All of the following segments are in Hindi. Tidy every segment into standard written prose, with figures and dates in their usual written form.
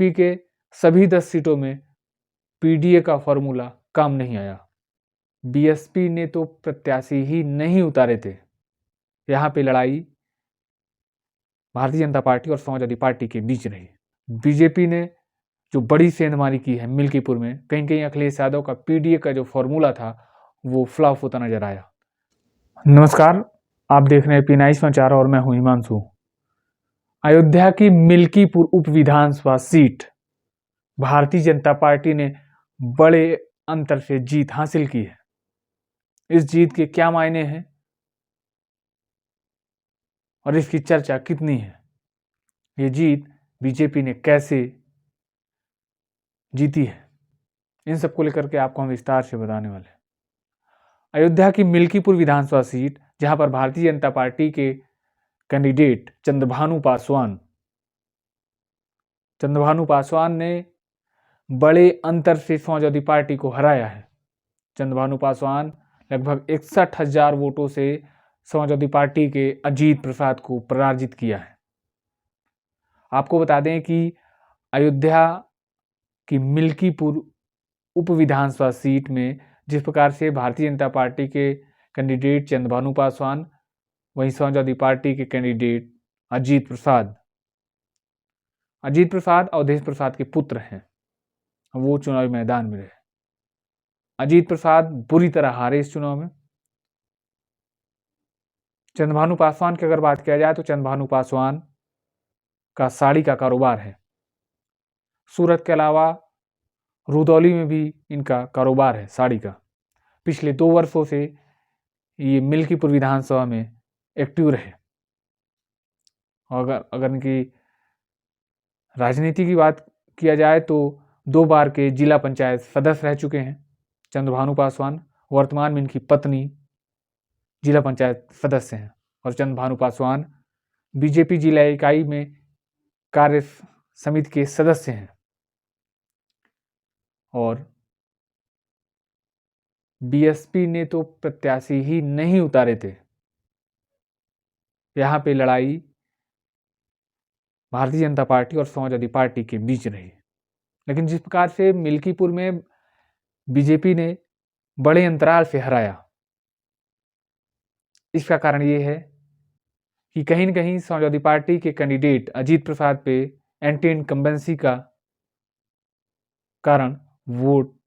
यूपी के सभी 10 सीटों में पीडीए का फॉर्मूला काम नहीं आया। बीएसपी ने तो प्रत्याशी ही नहीं उतारे थे। यहाँ पे लड़ाई भारतीय जनता पार्टी और समाजवादी पार्टी के बीच रही। बीजेपी ने जो बड़ी सेंधमारी की है मिल्कीपुर में, कहीं कहीं अखिलेश यादव का पीडीए का जो फॉर्मूला था वो फ्लॉप होता नजर आया। नमस्कार, आप देख रहे हैं P9 समाचार और मैं हूं हिमांशु। अयोध्या की मिल्कीपुर उप विधानसभा सीट भारतीय जनता पार्टी ने बड़े अंतर से जीत हासिल की है। इस जीत के क्या मायने हैं और इसकी चर्चा कितनी है, ये जीत बीजेपी ने कैसे जीती है, इन सबको लेकर के आपको हम विस्तार से बताने वाले हैं। अयोध्या की मिल्कीपुर विधानसभा सीट, जहां पर भारतीय जनता पार्टी के कैंडिडेट चंद्रभानु पासवान ने बड़े अंतर से समाजवादी पार्टी को हराया है। चंद्रभानु पासवान लगभग 61,000 वोटों से समाजवादी पार्टी के अजीत प्रसाद को पराजित किया है। आपको बता दें कि अयोध्या की मिल्कीपुर उप विधानसभा सीट में जिस प्रकार से भारतीय जनता पार्टी के कैंडिडेट चंद्रभानु पासवान, वहीं समाजवादी पार्टी के कैंडिडेट अजीत प्रसाद अवधेश प्रसाद के पुत्र हैं, वो चुनावी मैदान में रहे। अजीत प्रसाद बुरी तरह हारे इस चुनाव में। चंद्रभानु पासवान की अगर बात किया जाए तो चंद्रभानु पासवान का साड़ी का कारोबार है। सूरत के अलावा रुदौली में भी इनका कारोबार है साड़ी का। पिछले 2 वर्षों से ये मिल्कीपुर विधानसभा में एक्टिव रहे। अगर इनकी राजनीति की बात किया जाए तो 2 बार के जिला पंचायत सदस्य रह चुके हैं चंद्रभानु पासवान। वर्तमान में इनकी पत्नी जिला पंचायत सदस्य हैं और चंद्रभानु पासवान बीजेपी जिला इकाई में कार्य समिति के सदस्य हैं। और बीएसपी ने तो प्रत्याशी ही नहीं उतारे थे। यहाँ पे लड़ाई भारतीय जनता पार्टी और समाजवादी पार्टी के बीच रही। लेकिन जिस प्रकार से मिल्कीपुर में बीजेपी ने बड़े अंतराल से हराया, इसका कारण ये है कि कहीं न कहीं समाजवादी पार्टी के कैंडिडेट अजीत प्रसाद पे एंटी इनकम्बेंसी का कारण वोट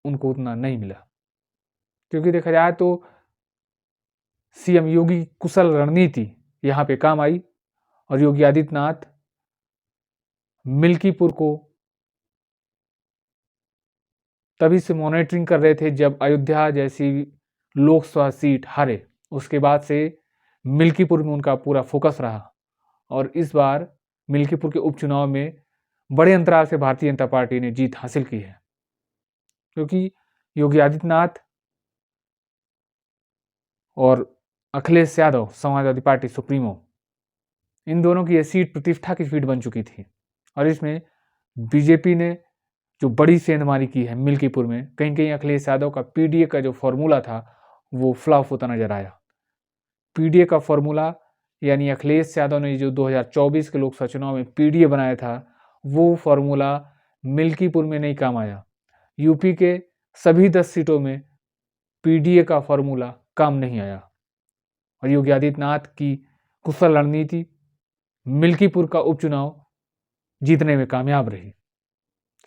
उनको उतना नहीं मिला। क्योंकि देखा जाए तो सीएम योगी कुशल रणनीति यहाँ पे काम आई और योगी आदित्यनाथ मिल्कीपुर को तभी से मॉनिटरिंग कर रहे थे जब अयोध्या जैसी लोकसभा सीट हारे। उसके बाद से मिल्कीपुर में उनका पूरा फोकस रहा और इस बार मिल्कीपुर के उपचुनाव में बड़े अंतराल से भारतीय जनता पार्टी ने जीत हासिल की है। क्योंकि योगी आदित्यनाथ और अखिलेश यादव समाजवादी पार्टी सुप्रीमो, इन दोनों की यह सीट प्रतिष्ठा की सीट बन चुकी थी और इसमें बीजेपी ने जो बड़ी सेंधमारी की है मिल्कीपुर में, कहीं कहीं अखिलेश यादव का पीडीए का जो फॉर्मूला था वो फ्लॉप होता नजर आया। पीडीए का फॉर्मूला यानी अखिलेश यादव ने जो 2024 के लोकसभा चुनाव में पीडीए बनाया था, वो फॉर्मूला मिल्कीपुर में नहीं काम आया। यूपी के सभी 10 सीटों में पीडीए का फॉर्मूला काम नहीं आया और योगी आदित्यनाथ की कुशल रणनीति मिल्कीपुर का उपचुनाव जीतने में कामयाब रही।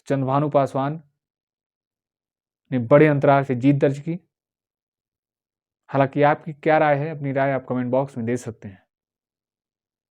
चंद्रभानु पासवान ने बड़े अंतराल से जीत दर्ज की। हालांकि आपकी क्या राय है, अपनी राय आप कमेंट बॉक्स में दे सकते हैं।